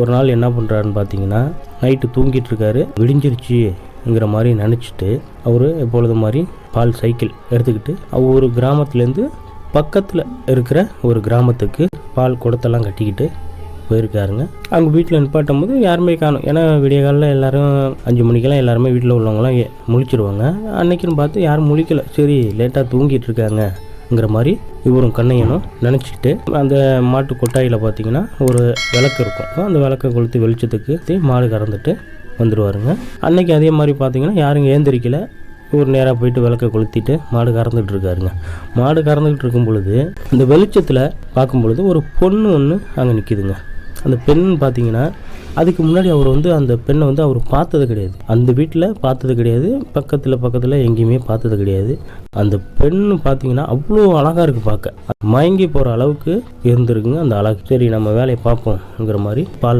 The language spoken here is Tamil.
ஒரு நாள் என்ன பண்ணுறாருன்னு பார்த்தீங்கன்னா, நைட்டு தூங்கிட்டு இருக்காரு. விடிஞ்சிருச்சுங்கிற மாதிரி நினச்சிட்டு அவர் எப்பொழுது மாதிரி பால் சைக்கிள் எடுத்துக்கிட்டு ஒரு கிராமத்துலேருந்து பக்கத்தில் இருக்கிற ஒரு கிராமத்துக்கு பால் குடத்தெல்லாம் கட்டிக்கிட்டு போயிருக்காருங்க. அவங்க வீட்டில் நிப்பாட்டும் போது யாருமே காணும். ஏன்னா விடிய காலில் எல்லோரும் 5 மணிக்கெல்லாம் எல்லாருமே வீட்டில் உள்ளவங்களாம் முழிச்சிருவாங்க. அன்னைக்குன்னு பார்த்து யாரும் முழிக்கலை. சரி லேட்டாக தூங்கிட்டு இருக்காங்கங்கிற மாதிரி இவரும் கண்ணையனும் நினச்சிக்கிட்டு அந்த மாட்டு கொட்டாயில் பார்த்தீங்கன்னா ஒரு விளக்கு இருக்கும். அந்த விளக்கை கொளுத்தி வெளிச்சத்துக்கு மாடு கறந்துட்டு வந்துடுவாருங்க. அன்னைக்கு அதே மாதிரி பார்த்தீங்கன்னா யாரும் ஏந்திரிக்கல. ஒரு நேராக போயிட்டு விளக்கை கொளுத்திட்டு மாடு கறந்துட்டு இருக்காருங்க. மாடு கறந்துக்கிட்டு இருக்கும் பொழுது இந்த வெளிச்சத்தில் பார்க்கும் பொழுது ஒரு பொண்ணு ஒன்று அங்கே நிற்கிதுங்க. அந்த பெண் பார்த்தீங்கன்னா அதுக்கு முன்னாடி அவர் அந்த பெண்ணை அவர் பார்த்தது கிடையாது. அந்த வீட்டில் பார்த்தது கிடையாது. பக்கத்தில் எங்கேயுமே பார்த்தது கிடையாது. அந்த பெண்ணு பார்த்தீங்கன்னா அவ்வளோ அழகாக இருக்குது பார்க்க. மயங்கி போகிற அளவுக்கு இருந்திருக்குங்க அந்த அழகு. சரி நம்ம வேலையை பார்ப்போங்கிற மாதிரி பால்